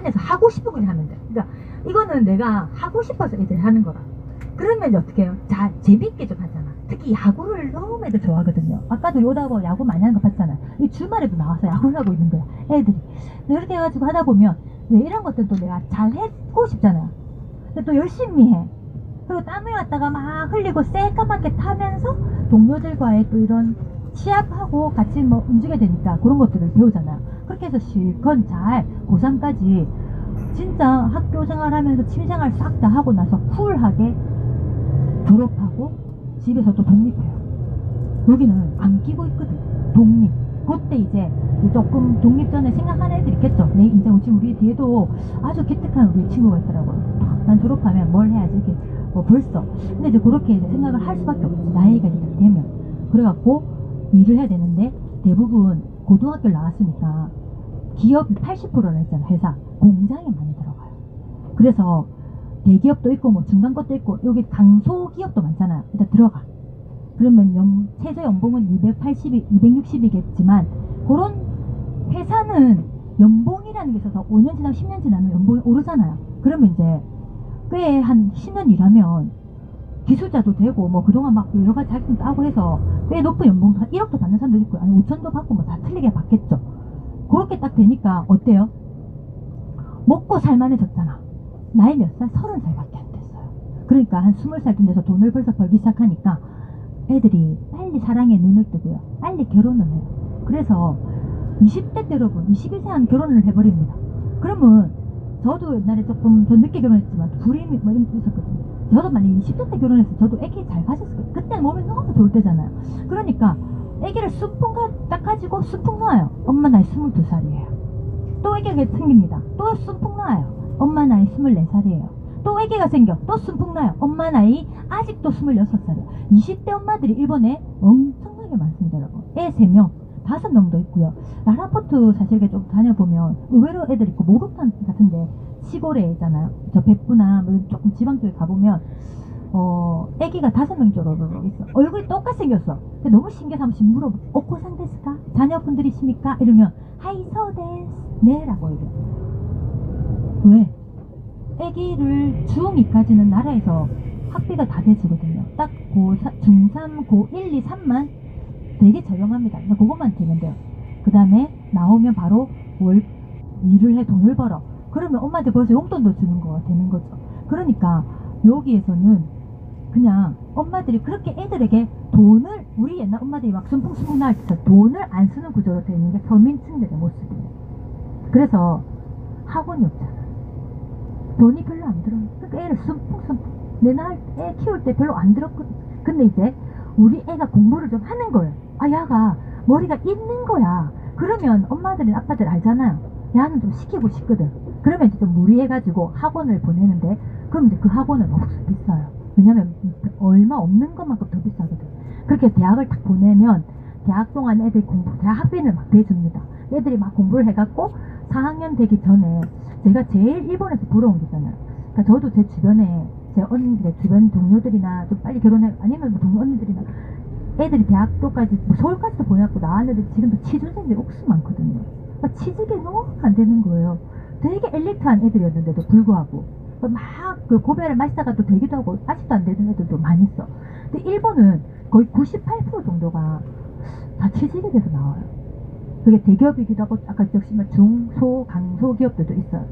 안에서 하고 싶은 거 하면 돼. 그러니까 이거는 내가 하고 싶어서 애들 하는 거라. 그러면 이제 어떻게 해요? 자, 재밌게 좀 하잖아. 특히 야구를 너무 애들 좋아하거든요. 아까도 오다 보면 야구 많이 하는 거 봤잖아요. 이 주말에도 나와서 야구를 하고 있는 거야, 애들이. 이렇게 해가지고 하다 보면 왜 이런 것들도 내가 잘 해고 싶잖아요. 근데 또 열심히 해. 그리고 땀을 갖다가 막 흘리고 새까맣게 타면서 동료들과의 또 이런 시합하고 같이 뭐 움직여야 되니까 그런 것들을 배우잖아요. 그렇게 해서 실컷 잘 고3까지 진짜 학교 생활하면서 취미생활 싹 다 하고 나서 쿨하게 졸업하고 집에서 또 독립해요. 여기는 안 끼고 있거든. 독립. 그때 이제 조금 독립 전에 생각하는 애들 있겠죠. 내 인생 지금 우리 뒤에도 아주 기특한 우리 친구가 있더라고요. 난 졸업하면 뭘 해야지 이렇게 벌써. 근데 이제 그렇게 이제 생각을 할 수밖에 없지. 나이가 이제 되면. 그래갖고 일을 해야 되는데 대부분 고등학교를 나왔으니까 기업이 80%라 했잖아. 회사. 공장에 많이 들어가요. 그래서 대기업도 있고 뭐 중간 것도 있고 여기 강소기업도 많잖아요. 일단 들어가. 그러면 최저 연봉은 280이 260이겠지만 그런 회사는 연봉이라는 게 있어서 5년 지나고 10년 지나면 연봉이 오르잖아요. 그러면 이제 꽤 한 10년 일하면 기술자도 되고 뭐 그동안 막 여러 가지 자격증 따고 해서 꽤 높은 연봉 한 1억도 받는 사람도 있고 아니 5천도 받고 뭐 다 틀리게 받겠죠. 그렇게 딱 되니까 어때요? 먹고 살만해졌잖아. 나이 몇 살? 30살밖에 안 됐어요. 그러니까 한 20살쯤 돼서 돈을 벌써 벌기 시작하니까 애들이 빨리 사랑에 눈을 뜨고요. 빨리 결혼을 해요. 그래서 20대 때 여러분 21세 한 결혼을 해버립니다. 그러면 저도 옛날에 조금 더 늦게 결혼했지만 불임이 뭐 이런 게 있었거든요. 저도 만약에 20대 때 결혼했으면 저도 애기 잘 가졌을 거예요. 그때는 몸이 너무 좋을 때잖아요. 그러니까 애기를 수풍 딱 가지고 수풍 놔요. 엄마 나이 22살이에요. 또 애기가 생깁니다. 또 수풍 놔요. 엄마 나이 24살이에요. 또 애기가 생겨. 또 순풍 나요. 엄마 나이 아직도 26살이에요. 20대 엄마들이 일본에 엄청나게 많습니다, 여러분. 애 3명, 5명도 있고요. 라라포트 사실 좀 다녀보면 의외로 애들 있고 목욕탕 같은데 시골에 있잖아요. 저 백부나 뭐 조금 지방 쪽에 가보면 애기가 5명 쪼로로록 있어. 얼굴이 똑같이 생겼어. 근데 너무 신기해서 한 번씩 물어보. 오코상 데스까? 자녀분들이십니까? 이러면 하이소 데스. 네라고 얘기해. 왜? 애기를 중2까지는 나라에서 학비가 다 대주거든요. 딱 중3, 고1, 2, 3만 되게 저렴합니다. 그러니까 그것만 되면 돼요. 그 다음에 나오면 바로 일을 해 돈을 벌어. 그러면 엄마한테 벌써 용돈도 주는 거가 되는 거죠. 그러니까 여기에서는 그냥 엄마들이 그렇게 애들에게 돈을 우리 옛날 엄마들이 막 순풍순풍 나올 때 돈을 안 쓰는 구조로 되어 있는 게 서민층들의 모습이에요. 그래서 학원이 없잖아. 돈이 별로 안 들어. 그러니까 애를 순풍순풍. 내 날 애 키울 때 별로 안 들었거든. 근데 이제 우리 애가 공부를 좀 하는 거예요. 아, 야가 머리가 있는 거야. 그러면 엄마들은 아빠들 알잖아요. 야는 좀 시키고 싶거든. 그러면 이제 좀 무리해가지고 학원을 보내는데 그럼 이제 그 학원은 엄청 비싸요. 왜냐면 얼마 없는 것만큼 더 비싸거든. 그렇게 대학을 딱 보내면 대학 동안 애들 대학 학비를 막 대줍니다. 애들이 막 공부를 해갖고 4학년 되기 전에 제가 제일 일본에서 부러운 게 있잖아요. 그러니까 저도 제 주변에 제 주변 동료들이나 좀 빨리 결혼해 아니면 뭐 동료 언니들이나 애들이 대학교까지 뭐 서울까지도 보내갖고 나왔는데 지금도 취준생들이 옥수 많거든요. 그러니까 취직이 너무 안 되는 거예요. 되게 엘리트한 애들이었는데도 불구하고 막 그 고배를 마시다가 또 되기도 하고 아직도 안 되는 애들도 많이 있어. 근데 일본은 거의 98% 정도가 다 취직이 돼서 나와요. 그게 대기업이기도 하고 아까 역시 중, 소, 강소 기업들도 있어요.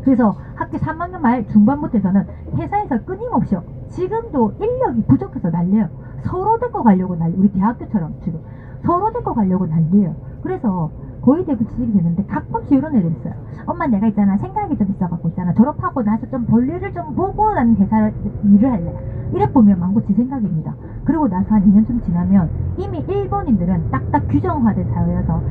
그래서 학교 3학년 말 중반부터 해서는 회사에서 끊임없이 지금도 인력이 부족해서 난리예요. 서로 데리고 가려고 난리. 우리 대학교처럼 지금 서로 데리고 가려고 난리예요. 그래서 거의 대부분 취직이 되는데 가끔씩 이런 애들 있어요. 엄마 내가 있잖아 생각이 좀 있어갖고 있잖아 졸업하고 나서 좀 볼일을 좀 보고 나는 회사를 일을 할래. 이래 보면 망고 지 생각입니다. 그리고 나서 한 2년쯤 지나면 이미 일본인들은 딱딱 규정화된 사회여서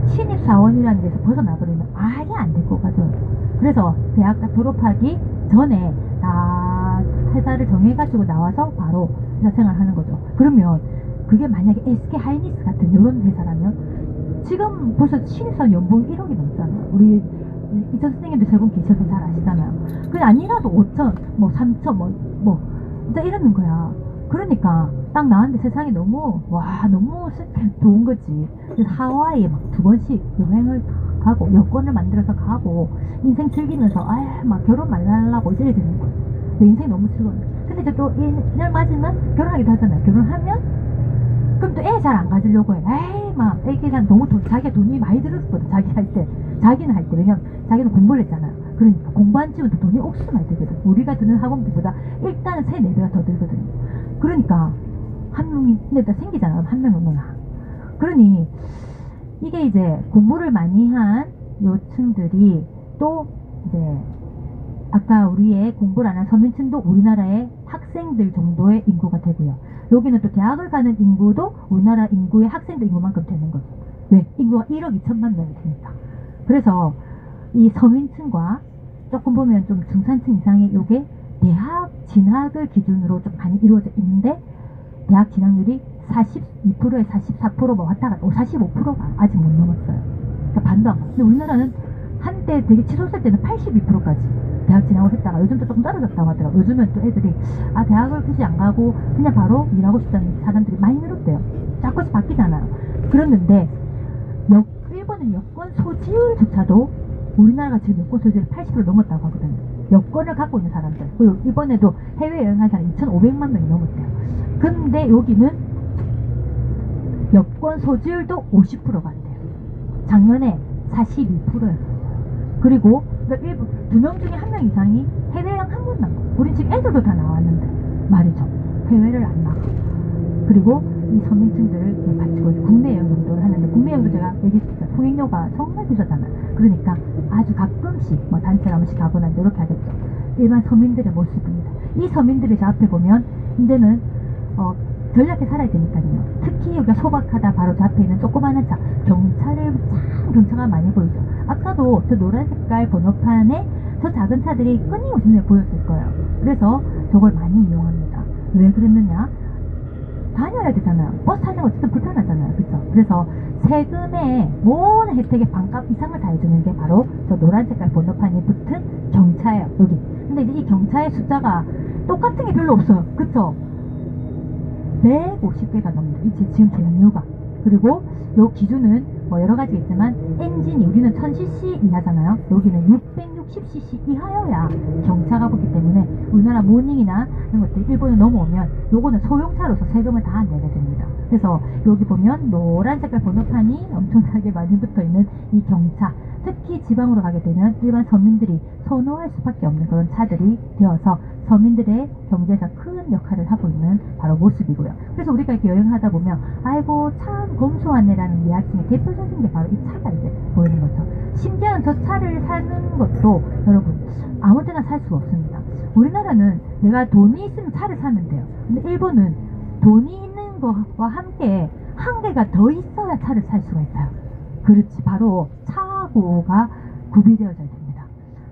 신입사원이라는 데서 벗어나버리면 아예 안 될 것 같아요. 그래서 대학 딱 졸업하기 전에 다 회사를 정해가지고 나와서 바로 회사 생활하는 거죠. 그러면 그게 만약에 SK 하이닉스 같은 이런 회사라면 지금 벌써 신입사원 연봉 1억이 넘잖아요. 우리 이전 선생님들 세 분 계셔서 잘 아시잖아요. 그게 아니라도 5천, 뭐 3천, 뭐 진짜 이러는 거야. 그러니까 딱 나왔는데 세상이 너무 너무 좋은 거지. 그래서 하와이에 막 2번씩 여행을 다 가고 여권을 만들어서 가고 인생 즐기면서 막 결혼 말라고 이래 되는 거야. 내 인생 너무 즐거워. 근데 이제 또 인을 맞으면 결혼하기도 하잖아요. 결혼하면 그럼 또 애 잘 안 가지려고 해. 막 애기랑 너무 자기가 돈이 많이 들었거든. 자기 할 때. 자기는 할 때. 왜냐면 자기는 공부를 했잖아요. 그러니까 공부한 집은 또 돈이 옥수수 많이 들거든. 우리가 드는 학원비보다 일단은 3-4배가 더 들거든요. 그러니까 한 명이 근데 다 생기잖아. 한 명이 오면 그러니 이게 이제 공부를 많이 한 요층들이 또 이제 아까 우리의 공부를 안 한 서민층도 우리나라의 학생들 정도의 인구가 되고요. 여기는 또 대학을 가는 인구도 우리나라 인구의 학생들 인구만큼 되는 거죠. 왜? 인구가 1억 2천만 명이 되니까. 그래서 이 서민층과 조금 보면 좀 중산층 이상의 요게 대학 진학을 기준으로 좀 많이 이루어져 있는데 대학 진학률이 42%에 44% 뭐 왔다 갔다 45%가 아직 못 넘었어요. 그러니까 반도 안 가. 근데 우리나라는 한때 되게 치솟을 때는 82%까지 대학 진학을 했다가 요즘도 조금 떨어졌다고 하더라고요. 요즘은 또 애들이 대학을 굳이 안 가고 그냥 바로 일하고 싶다는 사람들이 많이 늘었대요. 자꾸씩 바뀌잖아요. 그랬는데 일본은 여권 소지율조차도 우리나라가 지금 여권 소지율 80% 넘었다고 하거든요. 여권을 갖고 있는 사람들. 그리고 이번에도 해외여행한 사람 2,500만 명이 넘었대요. 근데 여기는 여권 소지율도 50%가 안 돼요. 작년에 42%였어요. 그리고 2명 중에 1명 이상이 해외여행 한 번도 안 가고 우리 집 애들도 다 나왔는데 말이죠. 해외를 안 나가. 그리고 이 서민층들을 바치고 국내 여행 정도를 하는데 국내 여행도 제가 얘기했어요. 통행료가 정말 비싸잖아요. 그러니까 아주 가끔씩 뭐 단체를 한 번씩 가거나 이렇게 하겠죠. 일반 서민들의 모습입니다. 이 서민들이 저 앞에 보면 이제는 전략에 살아야 되니까요. 특히 우리가 소박하다 바로 저 앞에 있는 조그마한 차 경차를 참 경차가 많이 보이죠. 아까도 저 노란 색깔 번호판에 저 작은 차들이 끊임없이 눈에 보였을 거예요. 그래서 저걸 많이 이용합니다. 왜 그랬느냐? 다녀야 되잖아요. 버스 타는 거 진짜 불편하잖아요. 그죠? 그래서 세금의 모든 혜택의 반값 이상을 다 해주는 게 바로 저 노란 색깔 번호판에 붙은 경차예요. 여기. 근데 이제 이 경차의 숫자가 똑같은 게 별로 없어요. 그쵸? 150개가 넘는다. 이제 지금 종류가. 그리고 요 기준은 뭐 여러 가지 있지만 엔진이 우리는 1000cc 이하잖아요. 여기는 660cc 이하여야 경차가 붙기 때문에 우리나라 모닝이나 이런 것들 일본에 넘어오면 요거는 소형차로서 세금을 다 내게 됩니다. 그래서 여기 보면 노란 색깔 번호판이 엄청나게 많이 붙어있는 이 경차, 특히 지방으로 가게 되면 일반 서민들이 선호할 수밖에 없는 그런 차들이 되어서 서민들의 경제에서 큰 역할을 하고 있는 바로 모습이고요. 그래서 우리가 이렇게 여행하다 보면 아이고 참 검소하네라는 리액션의 대표적인 게 바로 이 차가 이제 보이는 거죠. 심지어 저 차를 사는 것도 여러분 아무 데나 살 수가 없습니다. 우리나라는 내가 돈이 있으면 차를 사면 돼요. 근데 일본은 돈이 있는 거와 함께 한계가 더 있어야 차를 살 수가 있어요. 그렇지, 바로 차고가 구비되어져야 됩니다.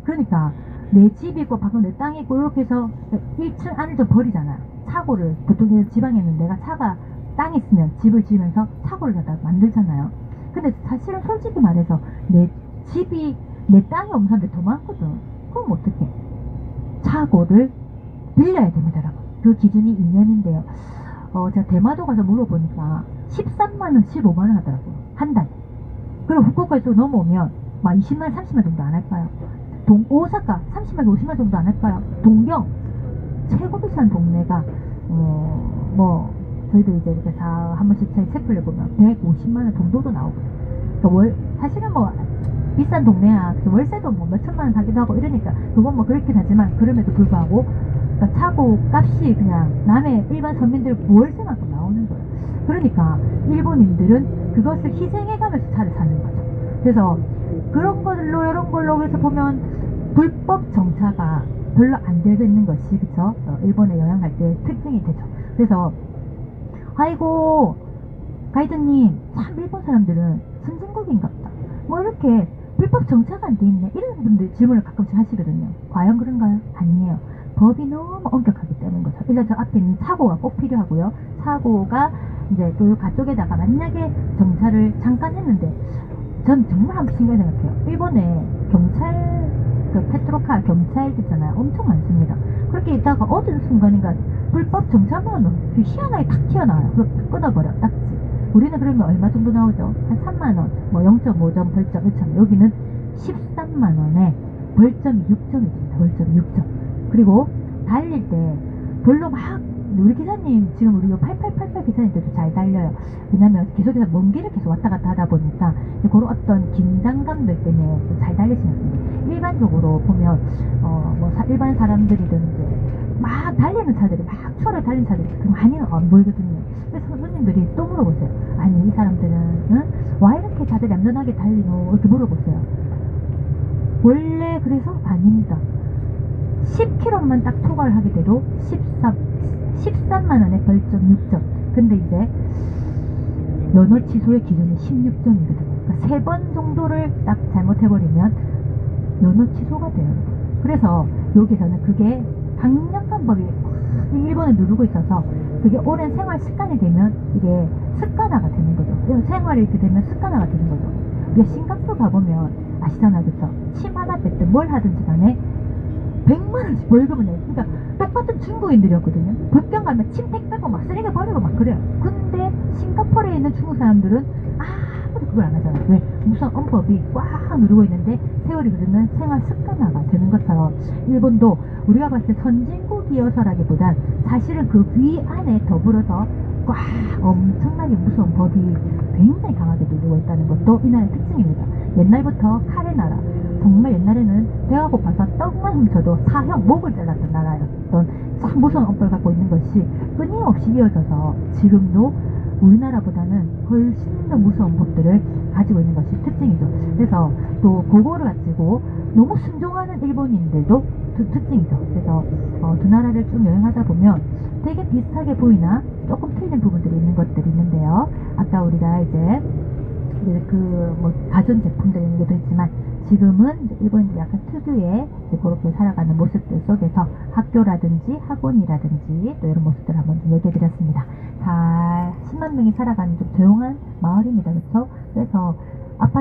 그러니까 내 집이 있고 방금 내 땅이 있고 이렇게 해서 1층 안을 좀 버리잖아요. 차고를 보통 지방에는 내가 차가 땅이 있으면 집을 지으면서 차고를 갖다 만들잖아요. 근데 사실은 솔직히 말해서 내 집이 내 땅이 없는 사람들 더 많거든. 그럼 어떡해? 차고를 빌려야 됩니다, 여러분. 그 기준이 2년인데요. 제가 대마도 가서 물어보니까 13만원, 15만원 하더라고요. 한 달. 그리고 후쿠오카에 또 넘어오면 막 20만원, 30만원 정도 안 할까요? 오사카 30만, 50만 정도 안 할까요? 동경 최고 비싼 동네가 뭐 저희도 이제 이렇게 다 한 번씩 책 빌려보면 150만 원 정도도 나오거든요. 그러니까 사실은 뭐 비싼 동네야 월세도 뭐 몇천만 원 하기도 하고 이러니까 그건 뭐 그렇긴 하지만 그럼에도 불구하고 그러니까 차고 값이 그냥 남의 일반 서민들 월세만큼 나오는 거예요. 그러니까 일본인들은 그것을 희생해가면서 차를 사는 거죠. 그래서 그런 걸로 이런 걸로 그래서 보면 불법 정차가 별로 안 되는 것이 그쵸? 일본에 여행 갈 때 특징이 되죠. 그래서 아이고 가이드님 참 일본 사람들은 선진국인갑다. 뭐 이렇게 불법 정차가 안 돼 있네 이런 분들 질문을 가끔씩 하시거든요. 과연 그런가요? 아니에요. 법이 너무 엄격하기 때문인 거죠. 일단 저 앞에 있는 사고가 꼭 필요하고요. 사고가 이제 또 가쪽에다가 만약에 정차를 잠깐 했는데 전 정말 한번 신기하게 생각해요. 일본에 경찰, 페트로카 경찰 있잖아요. 엄청 많습니다. 그렇게 있다가 어느 순간인가 불법 정차만 희한하게 탁 튀어나와요. 그럼 끊어버려, 딱지. 우리는 그러면 얼마 정도 나오죠? 한 3만원, 뭐 0.5점, 벌점 1점. 여기는 13만원에 벌점이 6점이 됩니다. 벌점이 6점. 그리고 달릴 때 별로 막 우리 기사님 지금 우리 8888 기사님들도 잘 달려요. 왜냐면 계속해서 먼 길을 계속 왔다 갔다 하다 보니까 그런 어떤 긴장감들 때문에 잘 달리시는 분들. 일반적으로 보면 일반 사람들이든 이제 막 달리는 차들이 막 추월을 달리는 차들이 그렇게 많이는 안 보이거든요. 그래서 선생님들이 또 물어보세요. 아니 이 사람들은 응? 와 이렇게 다들 얌전하게 달리노? 이렇게 물어보세요. 원래 그래서 아닙니다. 10km만 딱 초과를 하게 돼도 13만원에 벌점 6점. 근데 이제 면허 취소의 기준이 16점이거든요. 그러니까 3번 정도를 딱 잘못해버리면 면허 취소가 돼요. 그래서 여기서는 그게 강력한 법이 일본을 누르고 있어서 그게 오랜 생활 습관이 되면 이게 습관화가 되는 거죠. 생활이 이렇게 되면 습관화가 되는 거죠. 우리가 싱가포르 가보면 아시잖아요. 그쵸? 침 하나 뺐든 뭘 하든지 간에 100만원씩 월급을 내요. 그러니까 똑같은 중국인들이었거든요. 북경 가면 침택 빼고 막 쓰레기 버리고 막 그래요. 근데 싱가포르에 있는 중국 사람들은 아무도 그걸 안 하잖아요. 왜? 무슨 엄법이 꽉 누르고 있는데 세월이 흐르면 생활 습관화가 되는 것처럼 일본도 우리가 봤을 때 선진국이어서라기보단 사실은 그 위 안에 더불어서 꽉 엄청나게 무서운 법이 굉장히 강하게 누르고 있다는 것도 이 나라의 특징입니다. 옛날부터 칼의 나라, 정말 옛날에는 배가 고파서 떡만 훔쳐도 사형 목을 잘랐던 나라였던 참 무서운 엄벌을 갖고 있는 것이 끊임없이 이어져서 지금도 우리나라보다는 훨씬 더 무서운 법들을 가지고 있는 것이 특징이죠. 그래서 또 그거를 가지고 너무 순종하는 일본인들도 특징이죠. 그래서 두 나라를 쭉 여행하다 보면 되게 비슷하게 보이나 조금 틀린 부분들이 있는 것들이 있는데요. 아까 우리가 이제 가전 제품들 이런 것도 있지만 지금은 이제 일본인들이 약간 특유의 이제 그렇게 살아가는 모습들 속에서 학교라든지 학원이라든지 또 이런 모습들 한번 좀 얘기해 드렸습니다. 잘 10만 명이 살아가는 좀 조용한 마을입니다. 그렇죠? 그래서 아파트